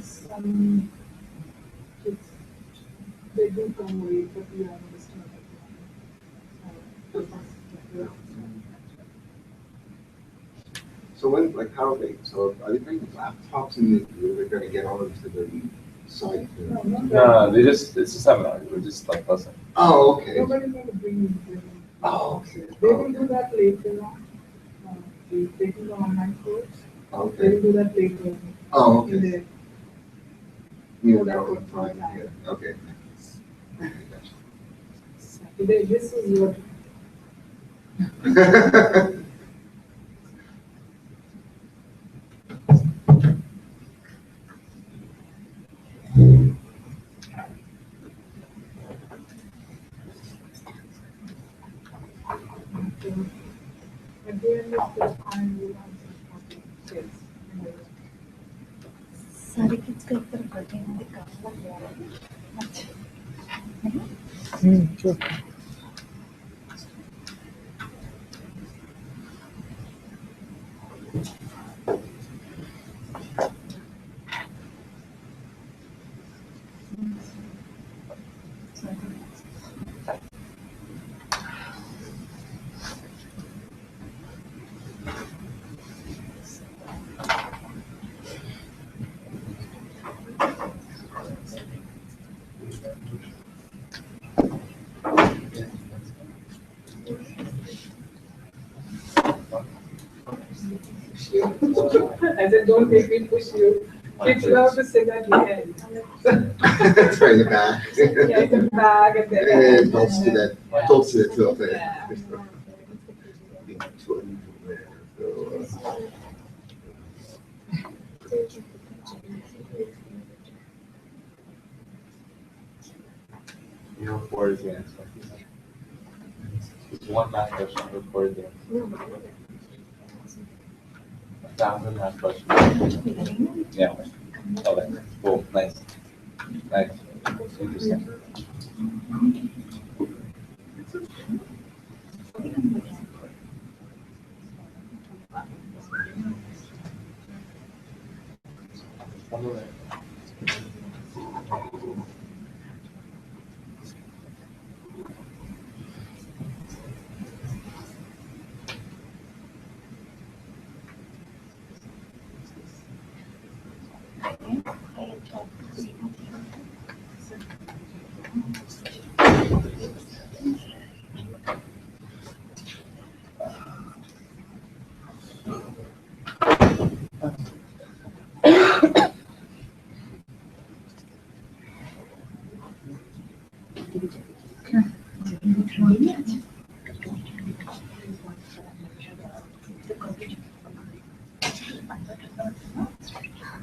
Some kids, they do come away, but we understand that. So when, like, how are they? So are they bringing laptops and they're going to get on to the site? No, it's a seminar. We're just like listening. Oh, okay. Nobody's going to bring them. Oh, okay. They will do that later on. They taking the online course. They Okay. will do that later. Oh, okay. In the, You know know, that fine, time. yeah. Okay. Today, this is what. At the end of the time, we want some kids. सारे kids का एक तरफ करते हैं ना अच्छा I said, don't make me push you. Kids love to sit at the end. It's right in the back. Yeah, in the back and then. And adults do that. Adults do that too up there. Yeah. Too unusual there. So, You have 4 exams. It's one math question for 4 exams. 1,000 math questions. Yeah. Okay. Cool. Nice. Nice. Interesting.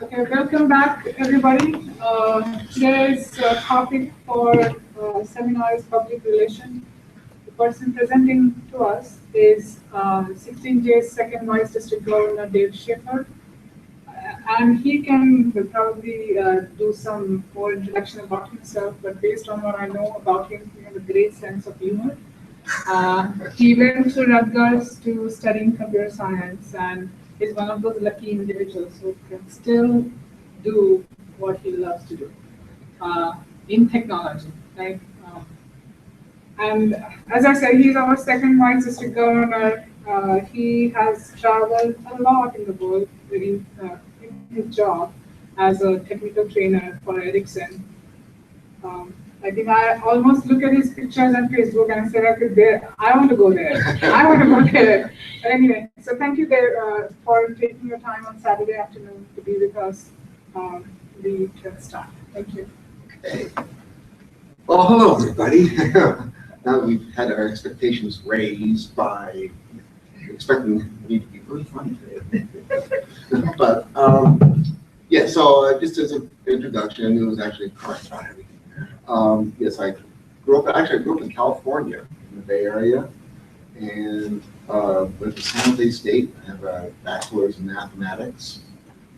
Okay, welcome back, everybody. Today's topic for seminar is public relations. The person presenting to us is 16J's second Vice District Governor, Dave Shaffer. And he can probably do some more introduction about himself, but based on what I know about him, he has a great sense of humor. He went to Rutgers to studying computer science and is one of those lucky individuals who can still do what he loves to do in technology, right? And as I said, he's our second Vice District Governor. He has traveled a lot in the world in his job as a technical trainer for Ericsson. I think I almost look at his pictures on Facebook and I said, I want to go there. I want to go there. But anyway, so thank you there for taking your time on Saturday afternoon to be with us. We can start. Thank you. okay. Well, hello, everybody. Now that we've had our expectations raised by expecting me to be really funny today. But, yeah, so just as an introduction, it was actually correct about everything. Yes, I grew up in California, in the Bay Area, and went to San Jose State. I have a bachelor's in mathematics,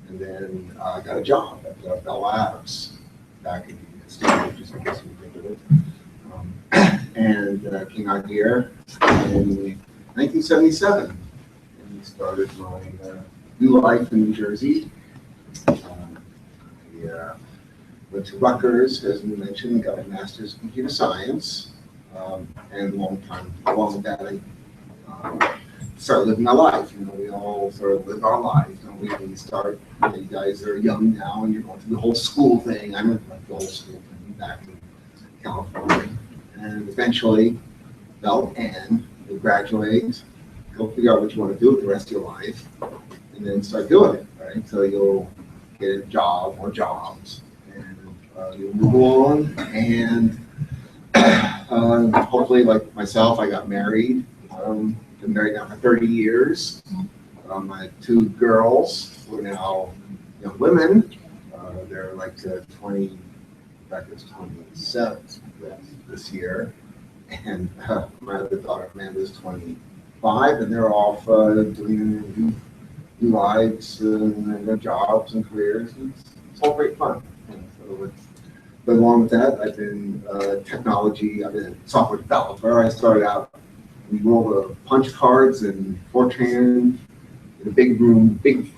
and then I got a job at Bell Labs back in Stanford, just in case you think of it. and came out here in 1977. And started my new life in New Jersey. I went to Rutgers, as we mentioned, got a master's in computer science. And along with that, I started living my life. You know, we all sort of live our lives. You know, we start, you know, you guys are young now and you're going through the whole school thing. I went through the whole school thing back in California. And eventually, and you'll graduate, go figure out what you want to do with the rest of your life, and then start doing it, right? So you'll get a job or jobs, and you'll move on, and hopefully, like myself, I got married. Been married now for 30 years. I had 2 girls who are now young women. They're like 20, in fact, it's 27 this year. And my other daughter, Amanda's 25, and they're off doing new lives and their jobs and careers. It's all great fun. And so but along with that, I've been I've been a software developer. I started out, we rolled the punch cards and Fortran in a big room, big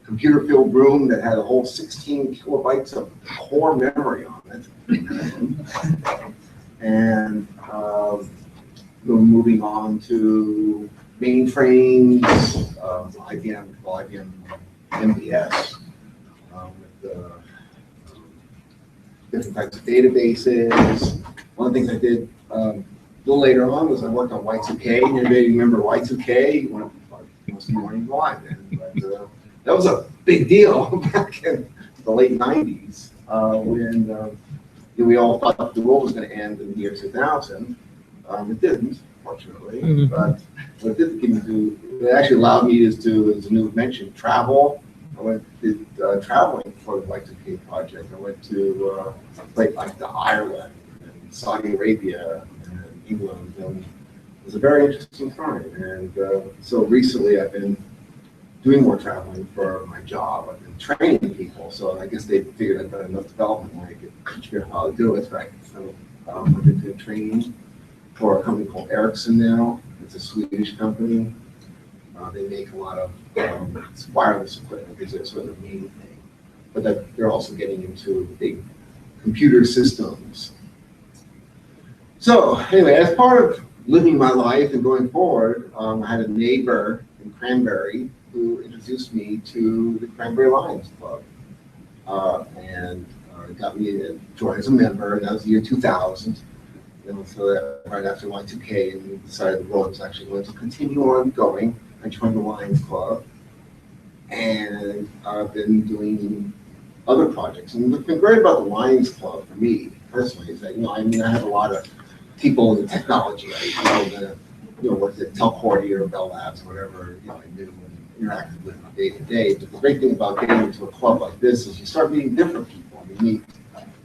computer-filled room that had a whole 16 kilobytes of core memory on it. And moving on to mainframes, IBM MBS, with different types of databases. One of the things I did a little later on was I worked on Y2K. Anybody remember Y2K? Most of you weren't even alive then, but that was a big deal back in the late 90s when we all thought the world was going to end in the year 2000. It didn't, fortunately, but what it did give me to, it actually allowed me is to, as Anu mentioned, travel. I did traveling for the Y2K project. I went to like Ireland and Saudi Arabia and England, and it was a very interesting time. And so recently I've been doing more traveling for my job. I've been training people, so I guess they figured I've done enough development where I could figure out how to do it, right? So I've been doing training for a company called Ericsson now. It's a Swedish company. They make a lot of wireless equipment because it's sort of the main thing. But they're also getting into big computer systems. So anyway, as part of living my life and going forward, I had a neighbor in Cranberry who introduced me to the Cranberry Lions Club, and got me to join as a member. And that was the year 2000. And so that right after Y2K, and we decided the road was actually going to continue on going. I joined the Lions Club, and I've been doing other projects. And what's been great about the Lions Club for me personally is that, you know, I mean, I have a lot of people in the technology, right? Worked at Telcordia or Bell Labs, whatever, you know, I knew and interacted with them day to day. But the great thing about getting into a club like this is you start meeting different people. You meet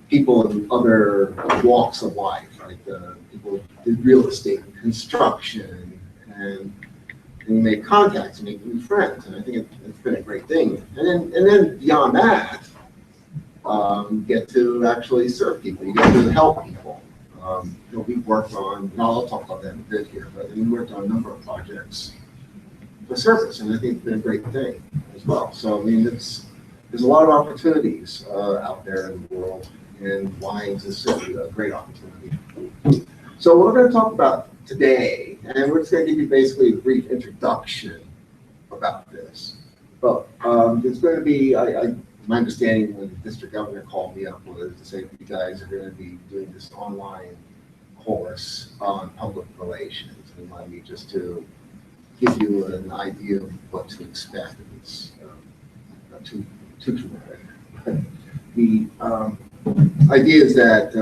people in other walks of life, like people did real estate and construction, and you make contacts and make new friends. And I think it's been a great thing. And then beyond that, you get to actually serve people. You get to help people. We've worked on, and I'll talk about that in a bit here, but we worked on a number of projects for service, and I think it's been a great thing as well. So, I mean, there's a lot of opportunities out there in the world, and Lions is certainly a great opportunity. So what we're going to talk about today, and we're just going to give you basically a brief introduction about this. But it's going to be, my understanding when the district governor called me up was to say you guys are going to be doing this online course on public relations. They wanted me just to give you an idea of what to expect. It's not too dramatic. The idea is that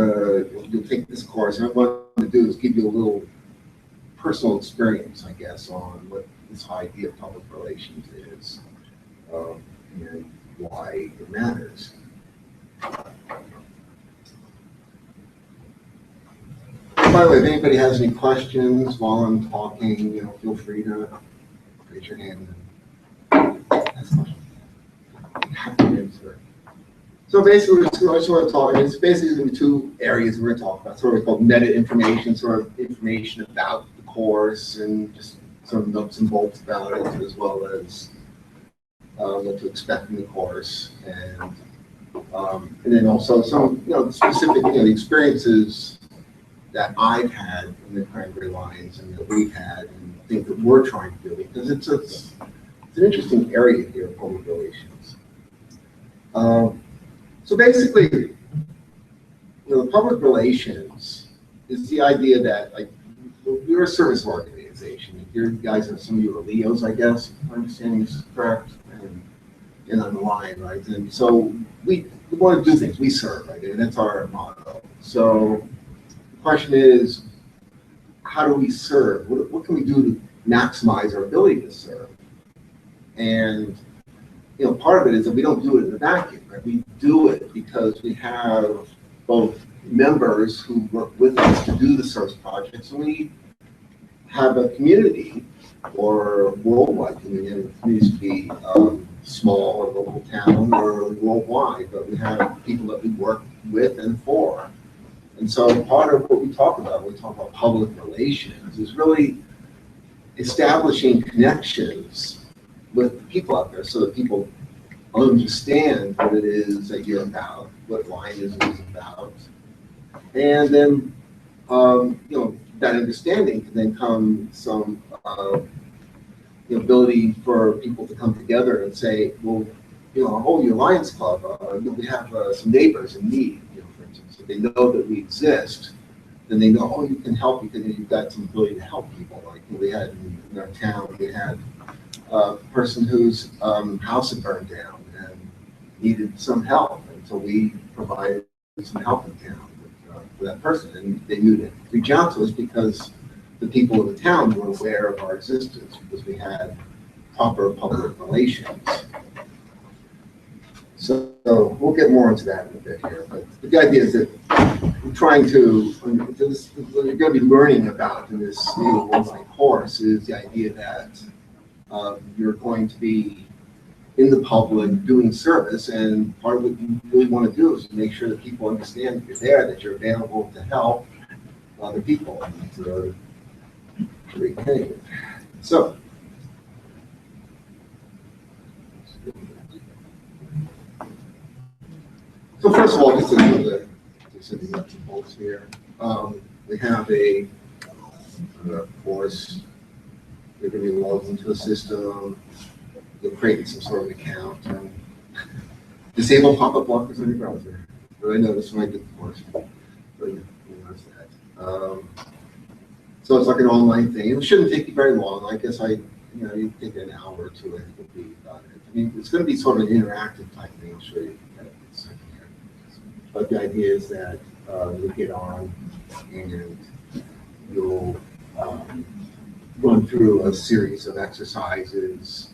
you'll take this course, and what I'm going to do is give you a little personal experience, I guess, on what this idea of public relations is and why it matters. By the way, if anybody has any questions while I'm talking, feel free to raise your hand and ask questions. So basically, I just want to talk, it's basically going to be two areas we're going to talk about, sort of called meta information, sort of information about the course and just some nuts and bolts about it, as well as what to expect in the course, and then also some, specific, the experiences that I've had in the Cranberry Lines and that we've had, and things that we're trying to do, because it's an interesting area here of public relations. So basically, public relations is the idea that, like, we're a service organization. You guys are, some of you are Leos, I guess, if my understanding is correct, and on the line, right? And so we want to do things, we serve, right? And that's our motto. So the question is, how do we serve? What can we do to maximize our ability to serve? And part of it is that we don't do it in a vacuum, right? We do it because we have both members who work with us to do the service projects, and we have a community or worldwide community. It needs to be small or local town or worldwide, but we have people that we work with and for. And so part of what we talk about when we talk about public relations is really establishing connections with the people out there so that people understand what it is that you're about, what Line is about. And then, that understanding can then come some ability for people to come together and say, well, your Lions Club, we have some neighbors in need, for instance. If they know that we exist, then they know, oh, you can help, you've got some ability to help people. Like we had in our town, we had a person whose house had burned down and needed some help. And so we provided some help in town for that person. And they knew to reach out to us because the people of the town were aware of our existence because we had proper public relations. So we'll get more into that in a bit here. But the idea is that we're trying to, what you're going to be learning about in this new online course is the idea that you're going to be in the public doing service, and part of what you really want to do is make sure that people understand that you're there, that you're available to help other people. And great thing. So, first of all, just the nuts and bolts here. We have a course. You're going to be logged into a system. You'll create some sort of account and disable pop-up blockers on your browser. But I noticed when I did the course, but you notice that. So it's like an online thing. It shouldn't take you very long. I guess you take an hour or two, I think would be about it. I mean, it's going to be sort of an interactive type thing. I'll show you that in a second here. But the idea is that you'll get on and you'll run through a series of exercises.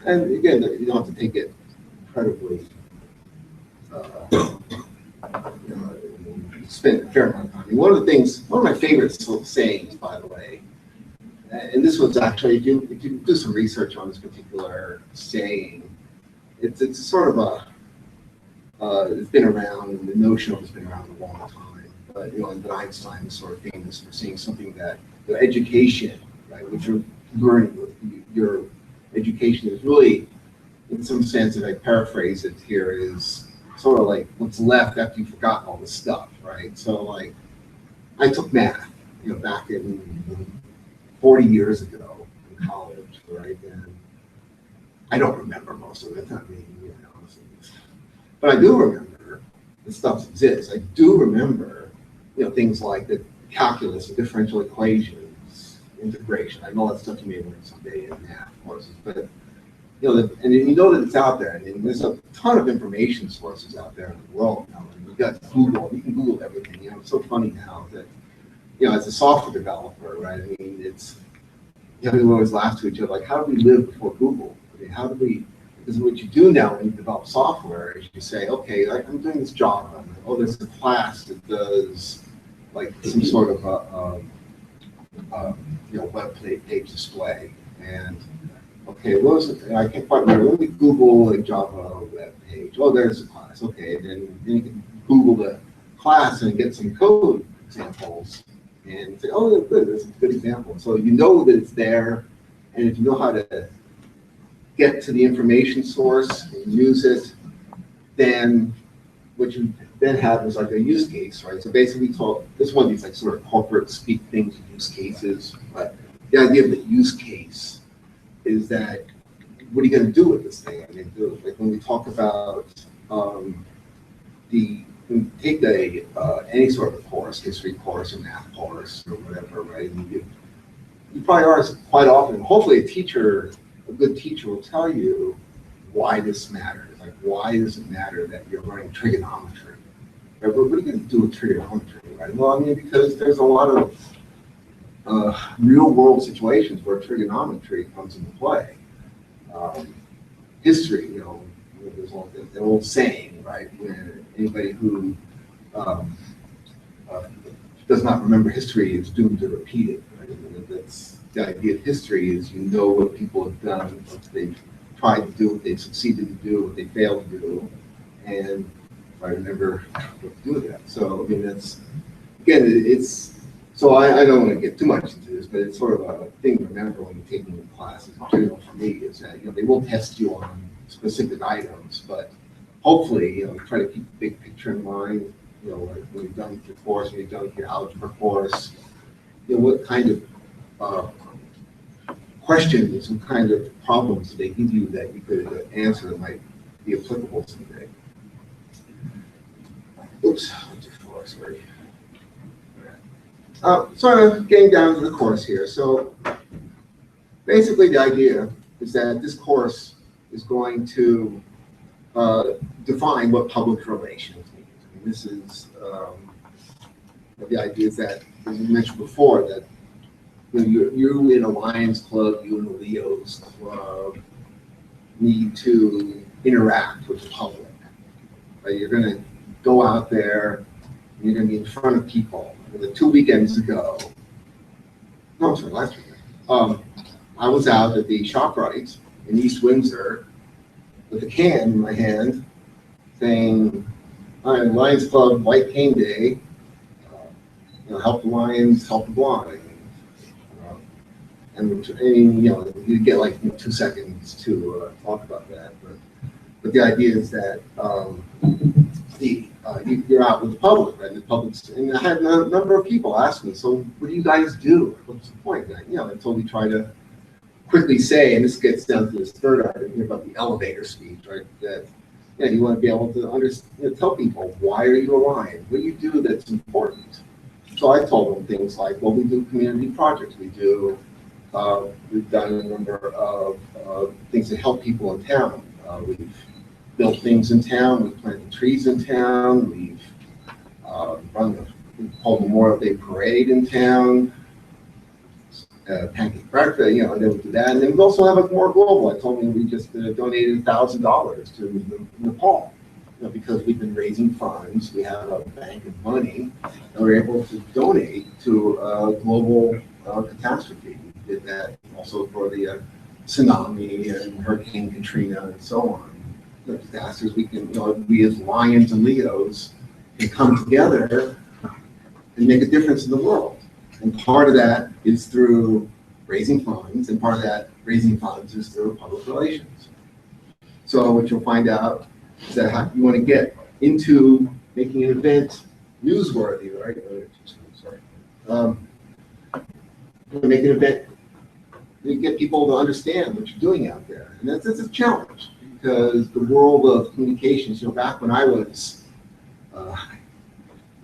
And again, you don't have to take it incredibly, spend a fair amount of time. I mean, one of my favorite sayings, by the way, and this was actually, if you do some research on this particular saying, it's sort of it's been around, and the notion of it's been around a long time. But and Einstein is sort of famous for saying something that education, right, which you're learning, your education is really, in some sense, if I paraphrase it here, is sort of like what's left after you've forgotten all the stuff, right? So like, I took math, back in 40 years ago in college, right? And I don't remember most of it. I mean, but I do remember the stuff exists. I do remember, things like the calculus, the differential equations, integration. I know that stuff you may learn someday in math courses, but and you know that it's out there. I mean, there's a ton of information sources out there in the world now. And you've got Google. You can Google everything. It's so funny now that as a software developer, right? I mean, it's we always laugh to each other like, how do we live before Google? I mean, how do we? Because what you do now when you develop software is you say, okay, I'm doing this job. There's a class that does like some sort of web page display, and Okay, what was it? I can't quite remember. Let me Google a Java web page. Oh, there's a class. Okay, then you can Google the class and get some code examples and say, oh, that's good. That's a good example. So you know that it's there, and if you know how to get to the information source and use it, then what you then have is like a use case, right? So basically, this is one of these like sort of corporate speak things, use cases. But the idea of the use case is that what are you going to do with this thing? I mean, like when we talk about when you take any sort of course, history course or math course or whatever, right? And you probably are quite often. Hopefully, a good teacher will tell you why this matters. Like, why does it matter that you're learning trigonometry? Right? What are you going to do with trigonometry? Right? Well, I mean, because there's a lot of real world situations where trigonometry comes into play. History, there's an old saying, right? When anybody who does not remember history is doomed to repeat it. Right? And that's the idea of history is what people have done, what they've tried to do, what they've succeeded to do, what they failed to do, and I remember what to do with that. So I mean, it's. So I don't want to get too much into this, but it's sort of a thing to remember when you're taking classes. For me, is that they will test you on specific items, but hopefully try to keep the big picture in mind. Like when you've done your course, when you've done your algebra course, what kind of questions and kind of problems do they give you that you could answer that might be applicable someday. Oops, sorry. Sort of getting down to the course here. So basically the idea is that this course is going to define what public relations means. I mean, this is the idea is that, as you mentioned before, that you in a Lions Club, you in a Leo's Club need to interact with the public. Right? You're going to go out there, and you're going to be in front of people. The 2 weekends ago, no, sorry, last weekend, I was out at the ShopRite in East Windsor with a can in my hand saying, "I'm Lions Club White Cane Day, help the Lions, help the blind." And you get like 2 seconds to talk about that. But the idea is that you're out with the public, right? And I had a number of people ask me, "So what do you guys do? What's the point?" Until we try to quickly say, and this gets down to this third item here about the elevator speech, right? That you want to be able to tell people, why are you a Lion? What do you do that's important? So I told them things like, well, we do community projects. We've done a number of things to help people in town. We've built things in town. We've planted trees in town. We've run the whole Memorial Day parade in town. Pancake breakfast, and then we do that. And then we also have more global. I told them we just donated $1,000 to Nepal, because we've been raising funds. We have a bank of money, and we're able to donate to a global catastrophe. We did that also for the tsunami and Hurricane Katrina and so on. The disasters we can, we as Lions and Leos can come together and make a difference in the world. And part of that is through raising funds, and part of that raising funds is through public relations. So what you'll find out is that you want to get into making an event newsworthy, right? Sorry. Make an event, you get people to understand what you're doing out there. And that's a challenge, because the world of communications, back when I was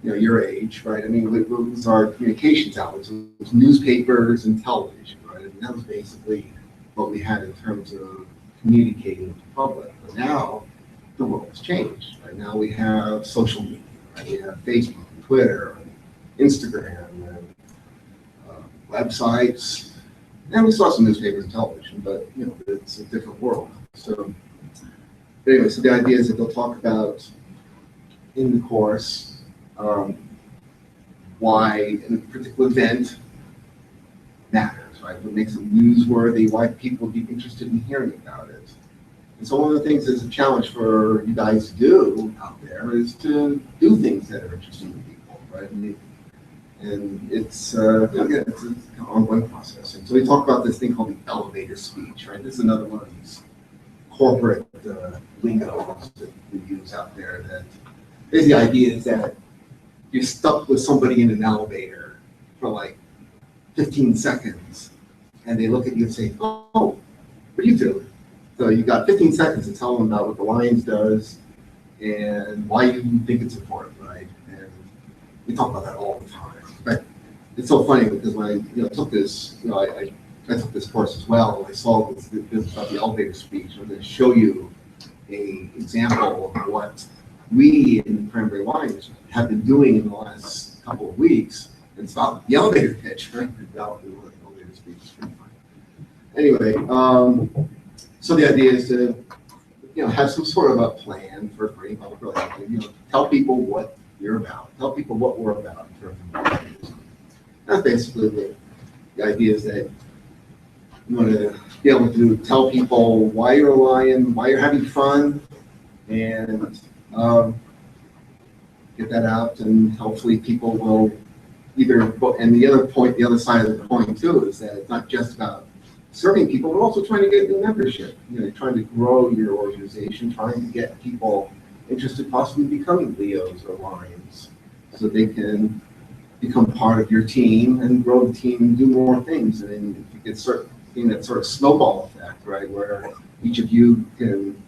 your age, right? I mean, what was our communications outlets? It was newspapers and television, right? I mean, that was basically what we had in terms of communicating with the public. But now the world has changed. Right? Now we have social media, right? We have Facebook, and Twitter, and Instagram, and websites, and we saw some newspapers and television, but it's a different world. So anyway, so the idea is that they'll talk about in the course why a particular event matters, right? What makes it newsworthy, why people would be interested in hearing about it. And so one of the things that's a challenge for you guys to do out there is to do things that are interesting to people, right? And it's, again, it's an ongoing process. And so we talk about this thing called the elevator speech, right? This is another one of these corporate lingos that we use out there. That the idea is that you're stuck with somebody in an elevator for like 15 seconds, and they look at you and say, "Oh, what do you do?" So you got 15 seconds to tell them about what the Lions does and why you think it's important, right? And we talk about that all the time. But it's so funny because when I took this, I took this course as well. I saw this about the elevator speech. I'm going to show you an example of what we in the Cranberry Lions have been doing in the last couple of weeks. And it's about the elevator pitch, right? The elevator speech. Anyway, so the idea is to have some sort of a plan for any public relations. Tell people what you're about. Tell people what we're about in terms of values. That's basically the idea is that you want to be able to tell people why you're a lion, why you're having fun, and get that out, and hopefully people will either. And the other side of the coin too is that it's not just about serving people, but also trying to get new membership. Trying to grow your organization, trying to get people interested, possibly becoming Leos or Lions, so they can become part of your team and grow the team and do more things. And if you get that sort of snowball effect, right, where each of you can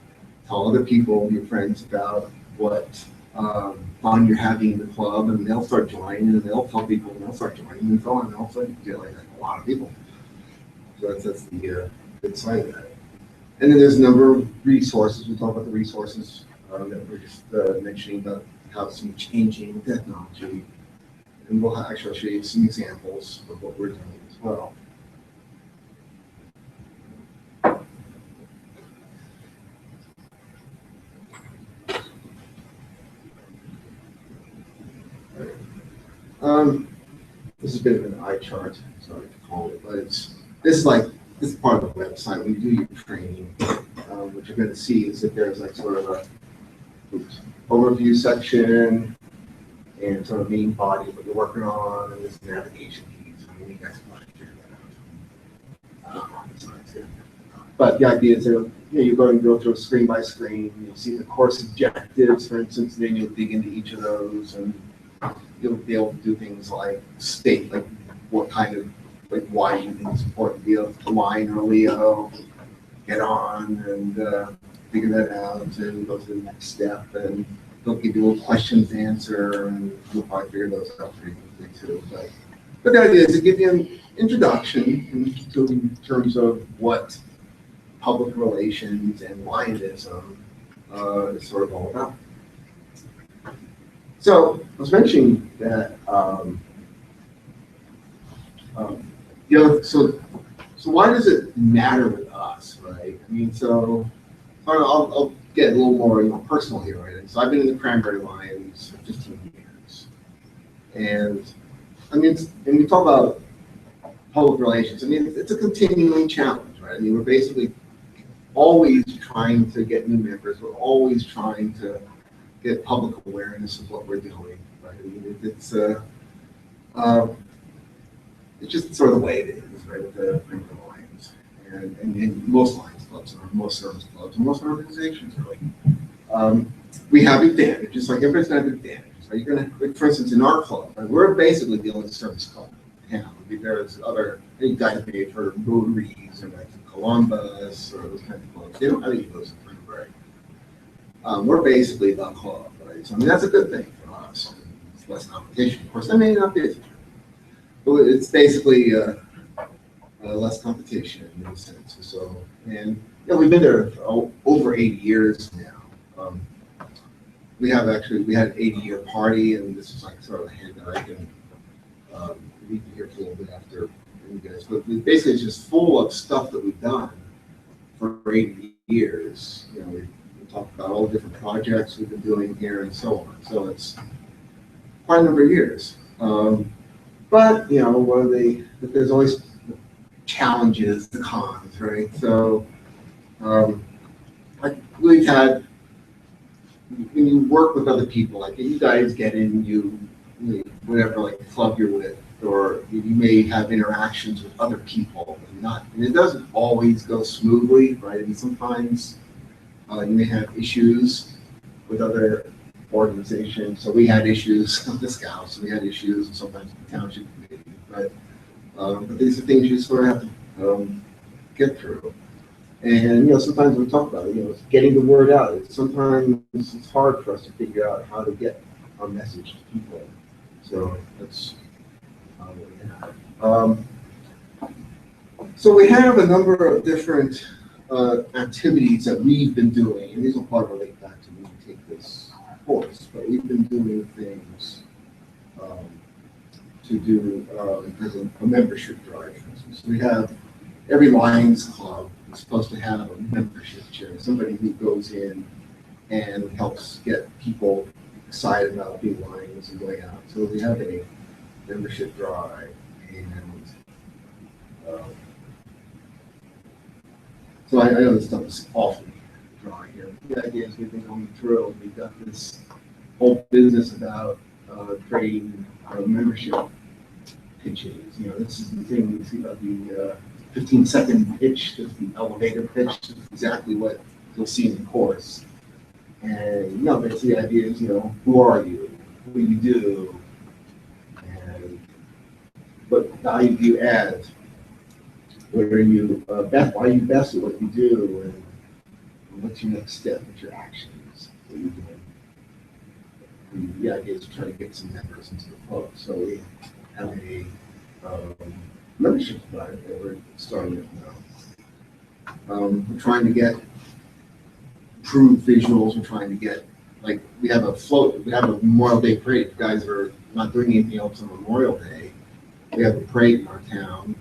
tell other people, your friends, about what fun you're having in the club, and they'll start joining, and they'll tell people, and they'll start joining, and so on. And all of a sudden, you get like a lot of people. So that's the good side of that. And then there's a number of resources. We talk about the resources that we're just mentioning about how it's changing with technology. And we'll actually show you some examples of what we're doing as well. This is a bit of an eye chart, sorry to call it, but this is part of the website. When you do your training, what you're going to see is that there's like sort of a overview section and sort of main body of what you're working on, and this navigation keys. I mean, you guys can figure that out. But the idea is that you're going to go through screen by screen. You'll see the course objectives, for instance, and then you'll dig into each of those, and you'll be able to do things like state like what kind of why you think it's important to be a Lion or a Leo, get on and figure that out, and go to the next step, and they'll give you little questions to answer, and you'll probably figure those out pretty quickly too. But the idea is to give you an introduction in terms of what public relations and Lionism is sort of all about. So I was mentioning that so why does it matter with us, right? I mean, so I'll get a little more personal here, right? So I've been in the Cranberry Lions for 15 years, and I mean, and we talk about public relations. I mean, it's a continuing challenge, right? I mean, we're basically always trying to get new members. We're always trying to get public awareness of what we're doing, right? I mean, it's just sort of the way it is, right, with the Lions. And most Lions clubs, or most service clubs, and most organizations, really. We have advantages, like everybody's going to have advantages. Right? You're going to, for instance, in our club, right, we're basically the only service club in town. I mean, there's you guys may have heard of Rotaries, or like Columbus, or those kinds of clubs. They don't have any of those in Cranberry. We're basically the club, right? So I mean, that's a good thing for us. It's less competition. Of course, that may not be as true. But it's basically less competition in a sense. So, and we've been there for over 80 years now. We had an 80-year party, and this is like sort of a handout. I can read here for a little bit after you guys. But basically, it's just full of stuff that we've done for 80 years. We talk about all the different projects we've been doing here and so on. So it's quite a number of years. But there's always challenges, the cons, right? So, like we've had, when you work with other people, like you guys get in, whatever, like the club you're with, or you may have interactions with other people, and it doesn't always go smoothly, right? And sometimes you may have issues with other organizations. So we had issues with the Scouts, we had issues, and sometimes with the township committee, but these are things you sort of have to get through. And, sometimes we talk about it, it's getting the word out. Sometimes it's hard for us to figure out how to get our message to people. So that's what we have. So we have a number of different activities that we've been doing, and these will probably relate back to when we take this course, but we've been doing things to do as a membership drive, for instance. We have every Lions Club is supposed to have a membership chair, somebody who goes in and helps get people excited about being Lions and going out. So we have a membership drive, and so I know this stuff is awfully dry here. The idea is we've been going through, we've got this whole business about creating membership pitches. This is the thing we see about the 15-second pitch, just the elevator pitch. It's exactly what you'll see in the course. And, basically the idea is, who are you? What do you do? And what value do you add? What are you best? Why are you best at what you do? And what's your next step? What's your actions? What are you doing? And the idea is to try to get some members into the club. So we have a membership provider that we're starting with now. We're trying to get improved visuals. We're trying to get, like, we have a float. We have a Memorial Day parade. If you guys are not doing anything else on Memorial Day, we have a parade in our town.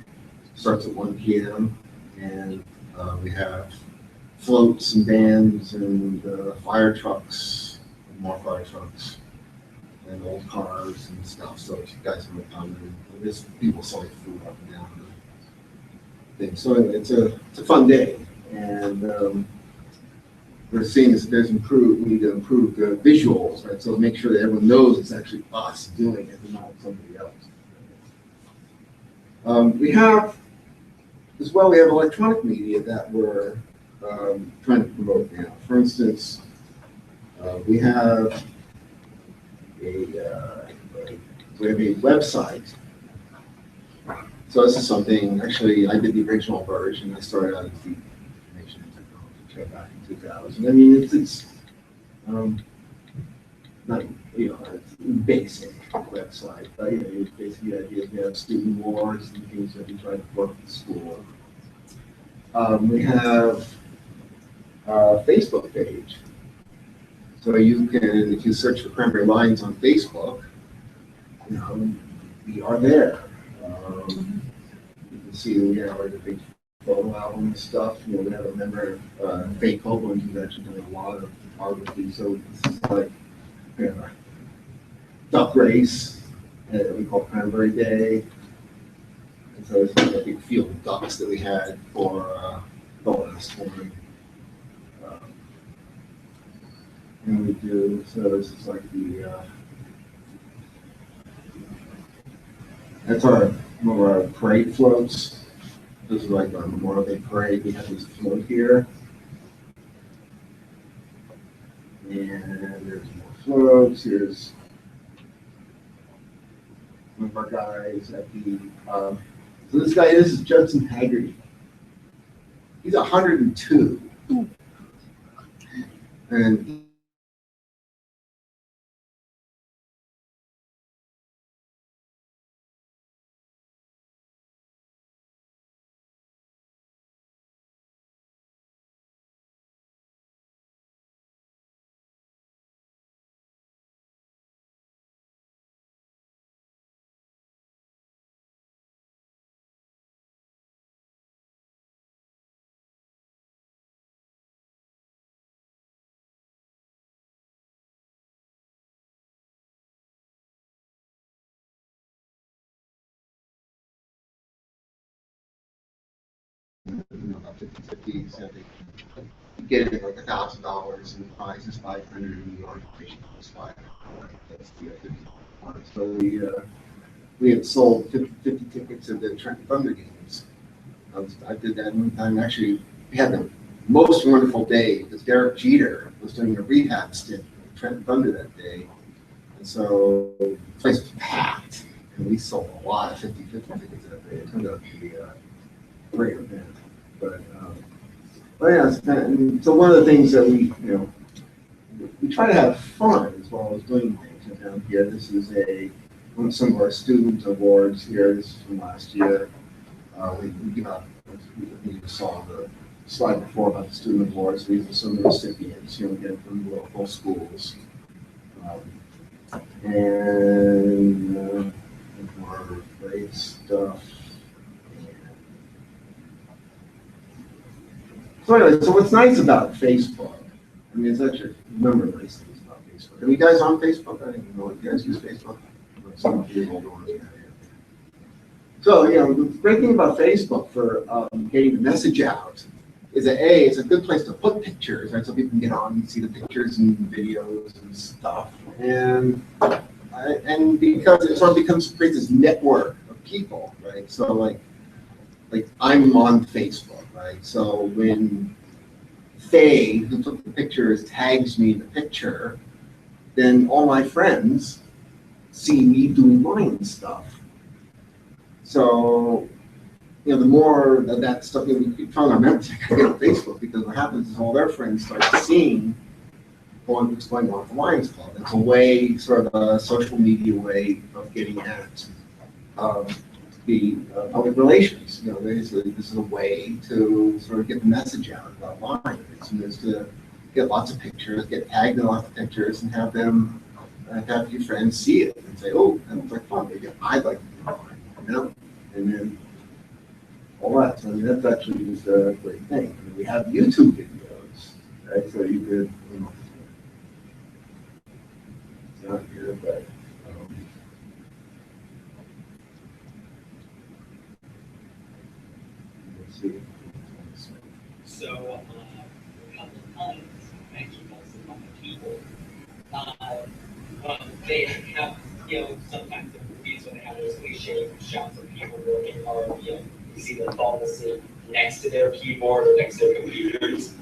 Starts at 1 p.m. and we have floats and bands and fire trucks, and more fire trucks, and old cars and stuff. So if you guys want to come, and there's people selling food up and down the thing. So it's a fun day, and we're seeing is we need to improve the visuals, right? So make sure that everyone knows it's actually us doing it and not somebody else. We have electronic media that we're trying to promote now. For instance, we have a website. So this is something, actually, I did the original version. I started out as the information and technology chair back in 2000. I mean, it's not, it's a basic website, but, it's basically the idea we have student boards and things that we try to work with the school. We have a Facebook page. So you can, if you search for Cranberry Lions on Facebook, we are there. You can see we have like a big photo album and stuff. We have a member, Faye Copeland, who's actually doing a lot of photography. So this is like duck race that we call Cranberry Day. And so it's like a big field of ducks that we had for the last one. And we do, so this is like that's one of our parade floats. This is like our Memorial Day parade. We have this float here. And there's more floats. Here's one of our guys at the, so this is Judson Haggerty. He's 102. And about 50/50, so they get it like $1,000 in prizes, 500 in New York, plus 500. That's the 50. So we had sold 50 tickets of the Trenton Thunder games. I did that one time. Actually, we had the most wonderful day because Derek Jeter was doing a rehab stint at Trenton Thunder that day. And so the place was packed. And we sold a lot of 50/50 tickets that day. It turned out to be a great event. But yeah, so one of the things that we try to have fun as well as doing things down here. This is some of our student awards here. This is from last year. We give out, you saw the slide before about the student awards. These are some of the recipients, we get from local schools. And more great stuff. So anyway, so what's nice about Facebook? I mean, it's actually a number of nice things about Facebook. Are you guys on Facebook? I don't even know if you guys use Facebook. Some of you older ones. So, the great thing about Facebook for getting the message out is that it's a good place to put pictures, right? So people can get on and see the pictures and videos and stuff. And because it sort of creates this network of people, right? So like I'm on Facebook, right? So when Faye, who took the pictures, tags me in the picture, then all my friends see me doing mine stuff. So, the more of that stuff, we found our members get on Facebook because what happens is all their friends start seeing what's going on at the Lions Club. It's a way, sort of a social media way of getting at the public relations. This is a way to sort of get the message out about Lions, and is to get lots of pictures, get tagged in lots of pictures, and have them have your friends see it and say, "Oh, that looks like fun. Maybe I'd like to do Lions," and then all that. So, I mean, that's actually just a great thing. I mean, we have YouTube videos, right? So you could, it's not here, but. So, a couple of times, actually, mostly on the keyboard, they have, sometimes the movies when they have those cliche shots of people working hard, you see them fall asleep next to their keyboard or next to their computers.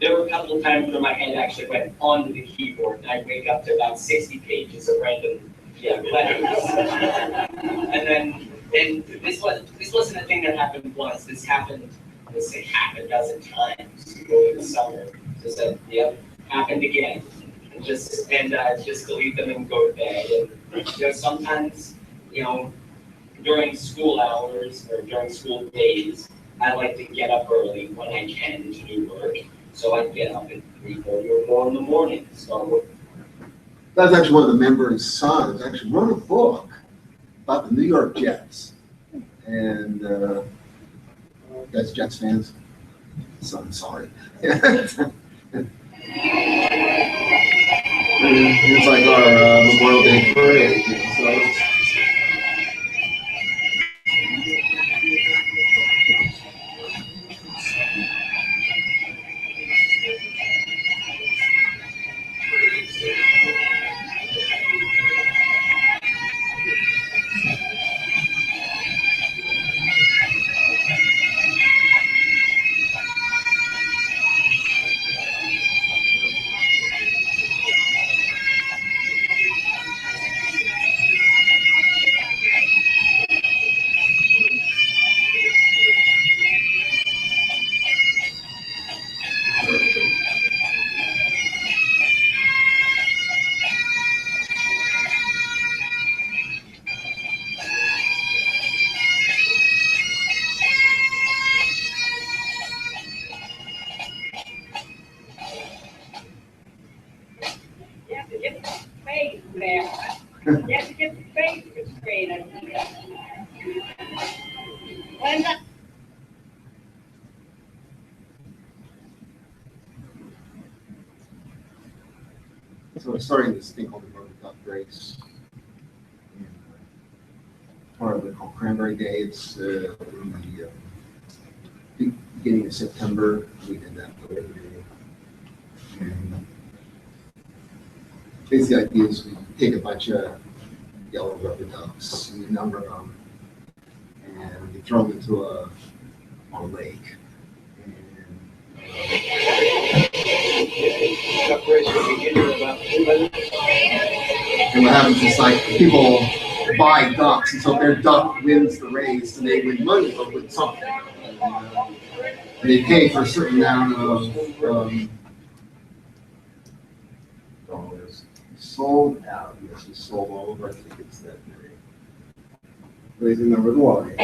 There were a couple of times where my hand actually went onto the keyboard, and I'd wake up to about 60 pages of random letters. And this wasn't a thing that happened once. This happened, let's say, half a dozen times over the summer. Just said, yep, happened again. And just delete them and go to bed. And sometimes, during school hours or during school days, I like to get up early when I can to do work. So I get up at 3:30 or 4 in the morning. So that's actually one of the members' sons. Actually wrote a book about the New York Jets. And guys, Jets fans, son, sorry. It's like our Memorial Day parade. So. So we're starting this thing called the Road Without Grace. Part of it called Cranberry Day. It's beginning of September, we did that for Labor Day. And basically, the idea is we take a bunch of yellow rubber ducks, and we number them, and we throw them into a lake. And what happens is like people buy ducks, and so if their duck wins the race, and they win money, they'll win something. And they pay for a certain amount of dollars. Sold out. Yes, we sold all of our tickets that day. Raising number one.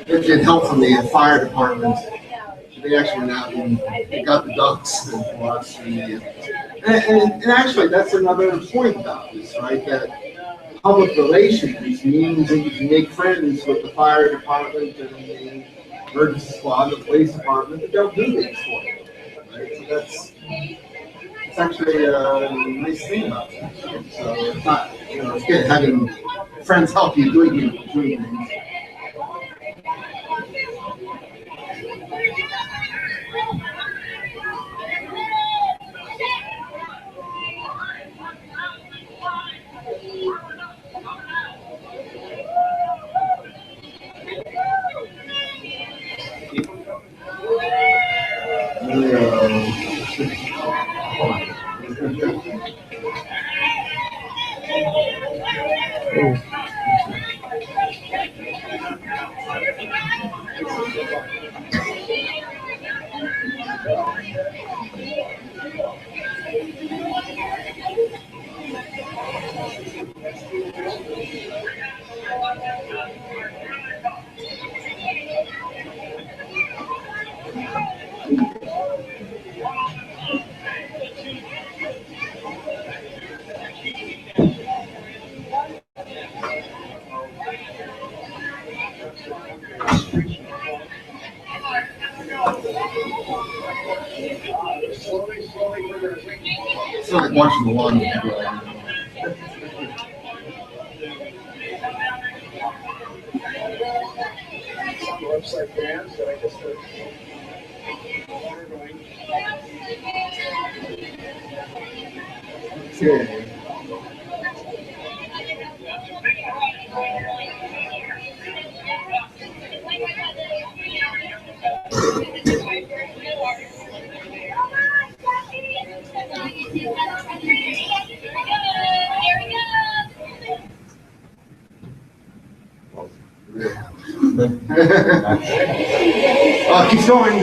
It did help from the fire department. They actually went out and they got the ducks and for us. And actually, that's another point about this, right? That public relations means that you can make friends with the fire department and the emergency squad, the police department, that don't do things for you. Right? So it's actually a nice thing about that. So it's not, it's good having friends help you doing things. It's like watching the lawn. Website there, so I just okay. Oh, keep going.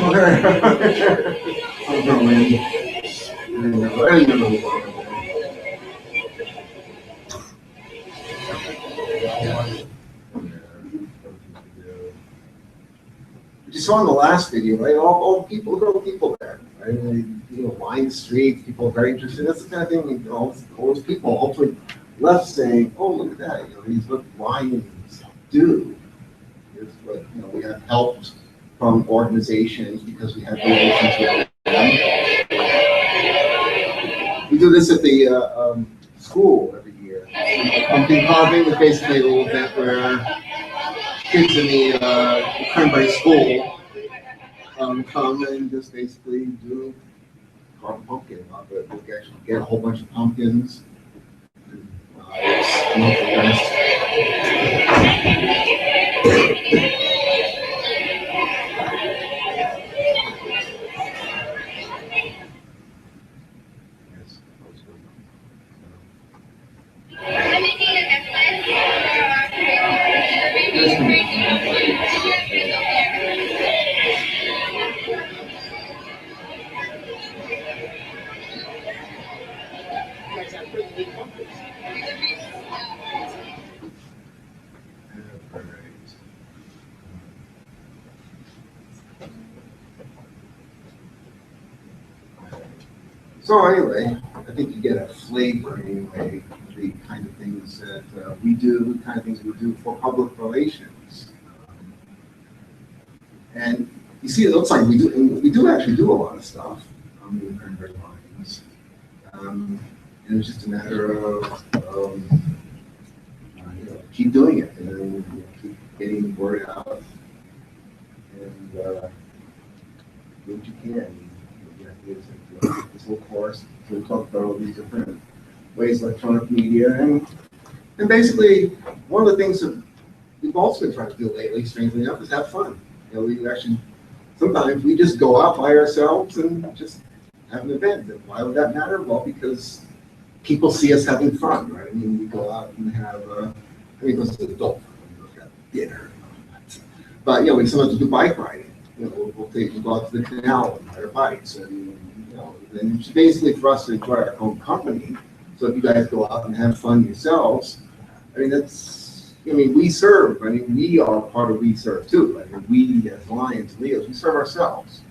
I'm going. You saw in the last video, right? All people, there were people there, right? Line the streets, people are very interested. That's the kind of thing, all those people hopefully left saying, oh, look at that, these what Lions do. Here's what, we have helped from organizations because we have relations with them. We do this at the school every year. Pumpkin carving is basically a little event where kids in the Cranberry School come and just basically do carve a pumpkin off it. get a whole bunch of pumpkins. Come up with the rest. So anyway, I think you get a flavor anyway of the kind of things that we do, the kind of things we do for public relations. And you see, it looks like we do actually do a lot of stuff on the membrane lines. And it's just a matter of keep doing it and keep getting the word out and do what you can. This whole course, so we talked about all these different ways electronic media, and basically one of the things that we've also been trying to do lately, strangely enough, is have fun. We actually sometimes we just go out by ourselves and just have an event. And why would that matter? Well, because people see us having fun, right? I mean, we go out and have it's an adult, we have dinner, but we sometimes do bike riding. We'll go out to the canal and ride our bikes, and and it's basically for us to enjoy our own company. So if you guys go out and have fun yourselves, we serve. We are part of we serve too. We as Lions, Leos, we serve ourselves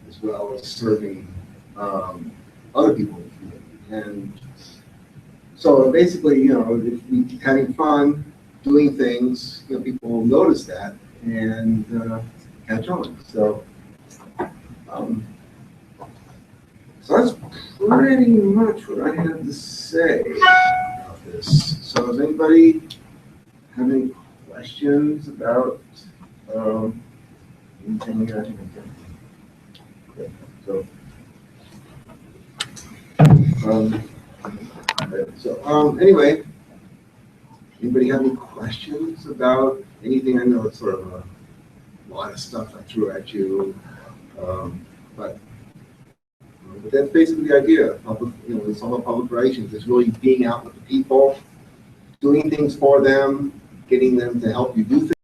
as well as serving other people in the community. And so basically, if we keep having fun, doing things, people will notice that and catch on. So that's pretty much what I have to say about this. So does anybody have any questions about anything? Okay, so anyway, anybody have any questions about anything? I know it's sort of a lot of stuff I threw at you, but that's basically the idea. It's all about public relations. It's really being out with the people, doing things for them, getting them to help you do things.